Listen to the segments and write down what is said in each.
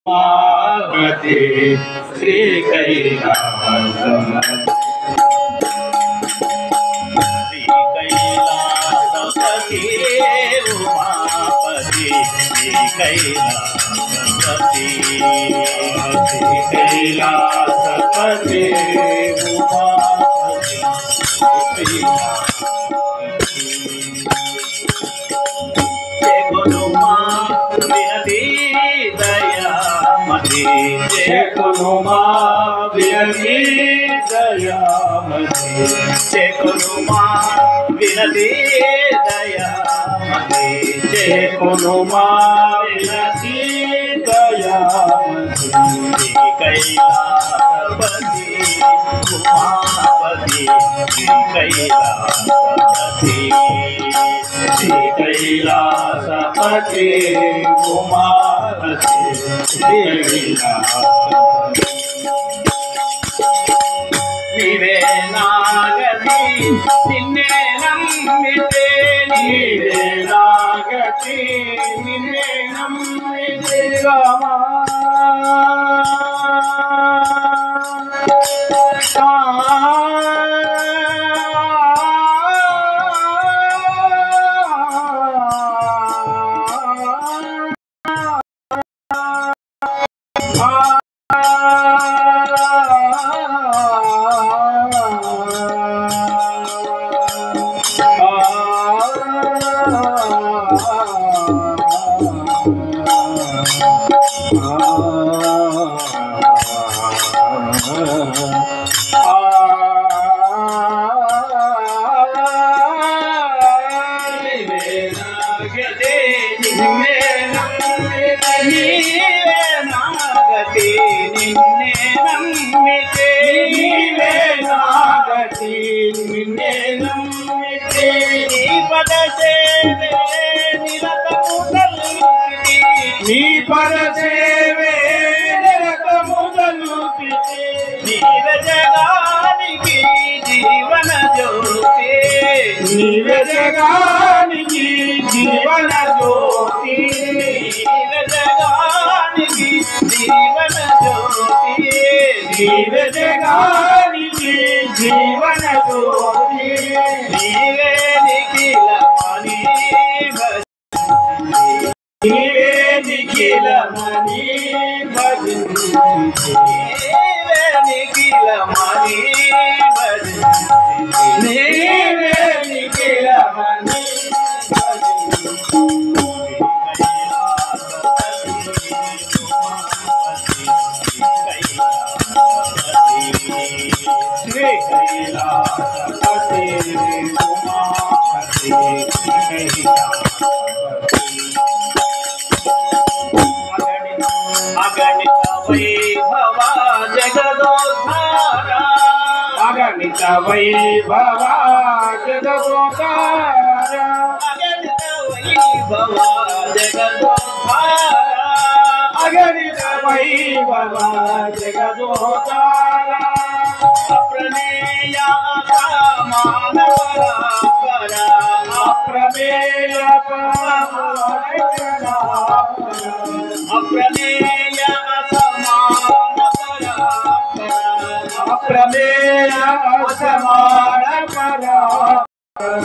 पार्वती श्री कैलासपति उमापति श्री कैलासपति कैलासपति उमापति गुरुमा विनती दयामती जय गुरुमा विनती दयामती जय गुरुमा विनती दयामती कैलासपति उमापति कैलासपति कैलासपति उमापति నీవే నాగతి నిన్నే నమ్మితే నీవే నాగతి నిన్నే నమ్మితే రామా నీ పద సేవే నిరతము జలుపితే నీవ జగానికి జీవన జ్యోతి నీవ జగానికి జీవన జ్యోతి నీవ జగానికి జీవన జ్యోతి నీవ జగానికి జీవన జ్యోతి నీవే నిఖిలమణి నీవే నిఖిలమణి భజించి నీవే నిఖిలమణి భజించి నీవే నిఖిలమణి శ్రీ కైలాసపతి ఉమాపతి అగణిత వైభవ జగదోద్ధార అగణిత వైభవ జగదోద్ధార అగణిత వైభవ జగదోద్ధార అగణిత వైభవ జగదోద్ధార అప్రమేయ మానవరాపర అప్రమేయ అప్రమేయ అసమాన పరాపర అప్రమేయ అసమాన పరాపర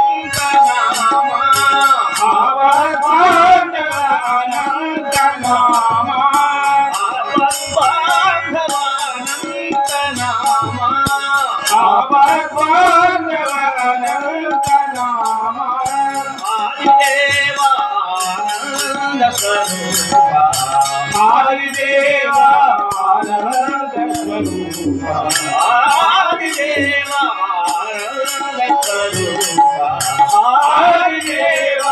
అనంత నామ అనంత నామ అనంత నామ అనంత నామ ఆదిదేవానంద స్వరూప ఆదిదేవానంద స్వరూప ఆదిదేవానంద స్వరూప ఆదిదేవానంద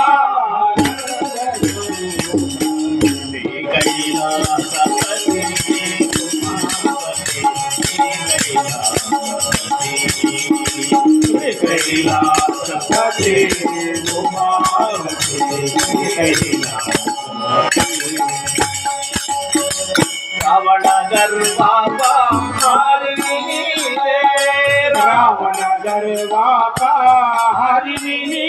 స్వరూప కైలాసపతి कैलासपति रावण गर्वापा हरिणी रावण गर्वापा हरिणी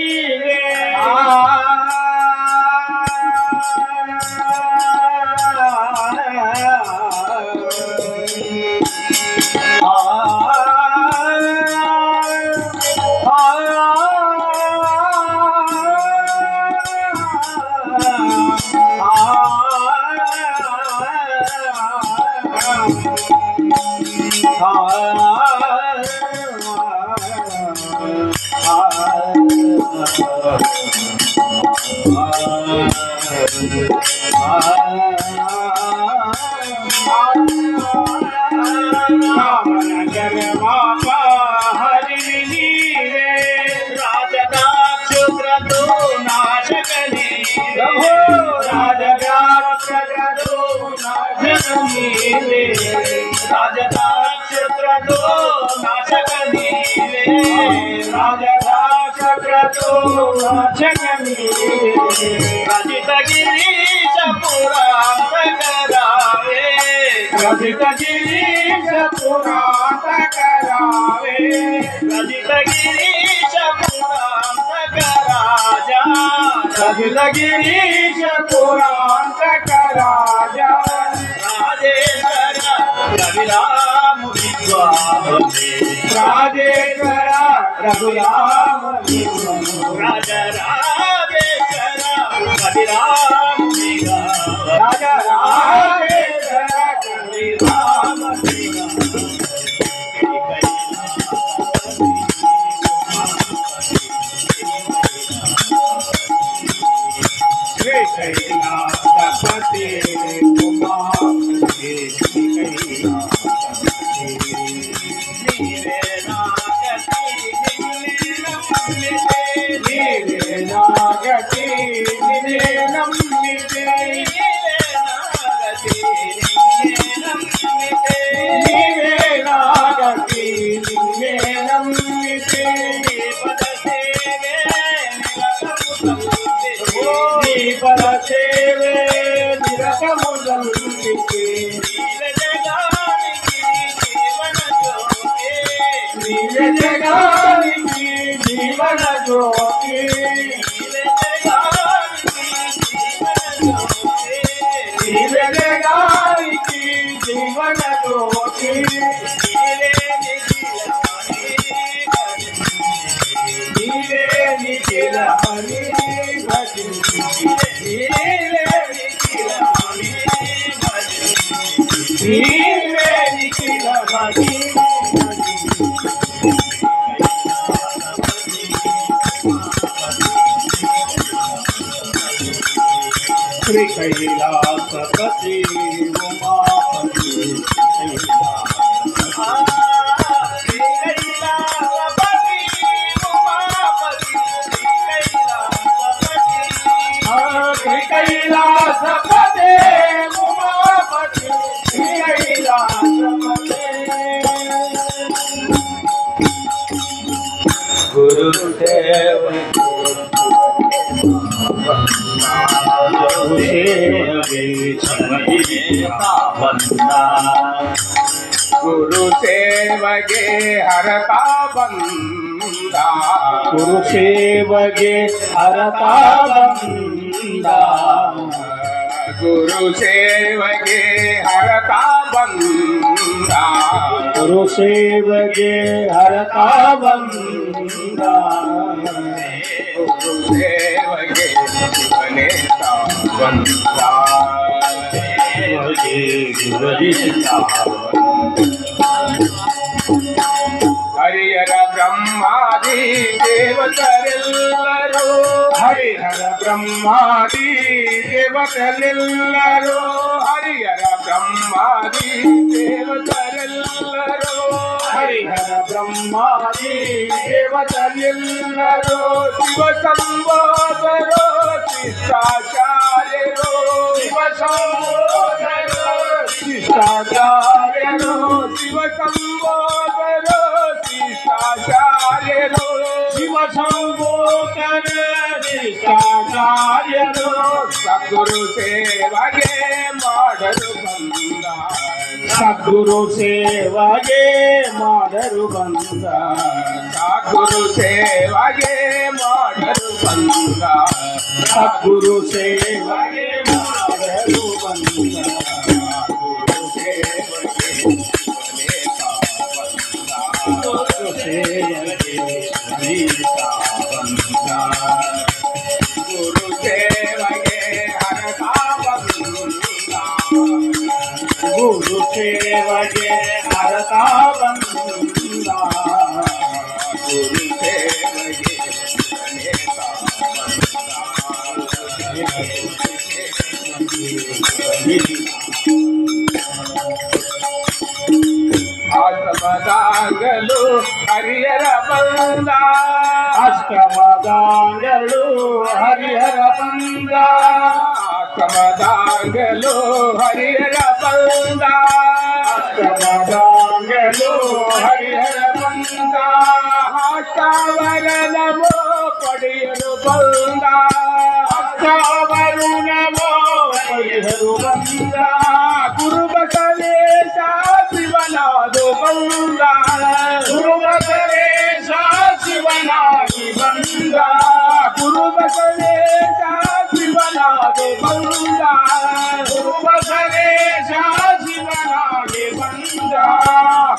रजित गिरीश पुराण करावे रजित गिरीश पुराण करावे रजित गिरीश पुराण कराजा रजित गिरीश पुराण कराजा राजेश्वर रघुराम विद्वाने राजेश्वर रघुराम राजा राजेश्वर रघुराम राजा राजेश्वर रघुराम श्री कैलासपति उमापति जीवन ज्योति जीवन ज्योति निखिल हरि भजन निखिल हरि श्री कैलासपति उमापति श्री कैलासपति उमापति श्री कैलासपति गुरुदेव गुरु सेवगे हरता बंदा गुरु सेवगे हरता बंदा गुरु सेवगे हरता बंदा गुरु सेवगे हरता बंदा गुरु सेवगे बनेता बंदा हरिहर ब्रह्मादि देवतरेल्लरो हरिहर ब्रह्मादि देवतरेल्लरो हरिहर ब्रह्मादि देवतरेल्लरो हरिहर ब्रह्मादि देवतरेल्लरो शिव संबोधरो शिष्टाचार्यरो शिव संबोधरो शिष्टाचार्यरो शिव संबोधरो शिष्टाचार्यरो शिव संबोधरो शिष्टाचार्यरो सद्गुरु सेवगे ಮಾಡರು ಬಂದ ಸದ್ಗುರು ಸೇವಗೆ ಮಾಡರು ಬಂದ ಸದ್ಗುರು ಸೇವಗೆ ಮಾಡರು ಬಂದ ಸದ್ಗುರು ಸೇವಗೆ ಗುರು ಸೇವಗೆ ಹರತಾ ಬಂದ ಗುರು ಸೇವಗೆ ಅಷ್ಟಮದಾಗಲು ಹರಿಹರ ಬಂದ ಅಷ್ಟಮದಾಗಲು ಹರಿಹರ ಬಂದ ಅಷ್ಟಮದಾಗಲು ಹರಿಹರ ಬಂದ ಅಷ್ಟಮದಾಗಲು ಹರಿಹರ ಬಂದ ಅಷ್ಟಾವರಣವೋ ಪಡೆಯಲು ಬಂದ ಅಷ್ಟಾವರಣವೋ ಪಡೆಯಲು ಬಂದ ಗುರು ಬಸವೇಶ ಶಿವನಾದು ಬಂದ ಗುರು ಬಸವೇಶ ಶಿವನಾಗಿ ಬಂದ ಗುರು ಬಸವೇಶ ಶಿವನಾಗಿ ಬಂದ ಗುರು ಬಸವೇಶ ಶಿವನಾಗಿ ಬಂದ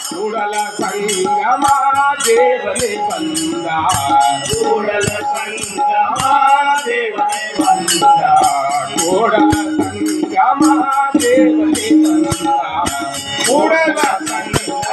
ಕೂಡಲ ಸಂಗಮ ದೇವನೇ ಬಂದ ಕೂಡಲ ಸಂಗಮ ದೇವನೇ ಬಂದ ಕೂಡಲ ಸಂಗಮ ದೇವನೇ ಬಂದ ಕೂಡಲ ಸಂಗಮ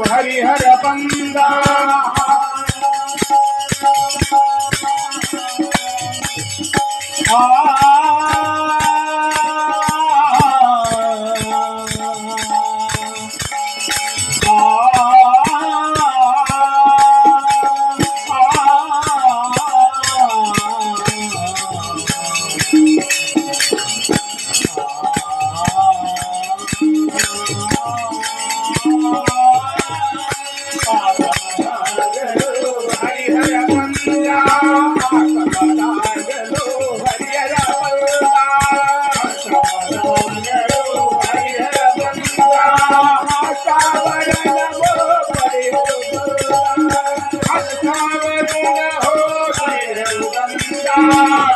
ಹರಿಹರ ಬಂದ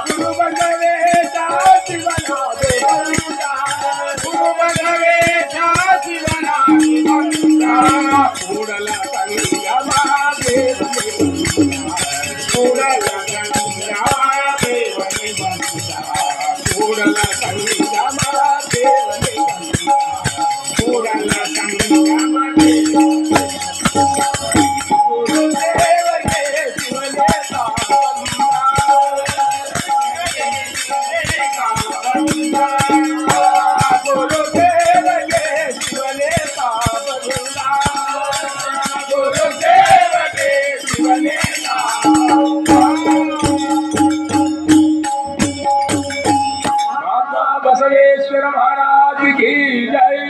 ಗುರು ಬಸವೇಶ ಶಿವನಾಗಿ ಬಂದ ಗುರು ಬಸವೇಶ ಶಿವನಾಗಿ ಬಂದ ಕೂಡಲ ಸಂಗಮ ದೇವನೇ ಬಂದ ಕೂಡಲ ಸಂಗಮ ದೇವನೇ ಬಂದ ಕೂಡಲ ಸಂಗಮ ದೇವನೇ ಬಂದ ಕೂಡಲ ಸಂಗಮ ಗುರು ದೇವಗೆ ಶಿವನೇ बसवेश्वर महाराज की जय।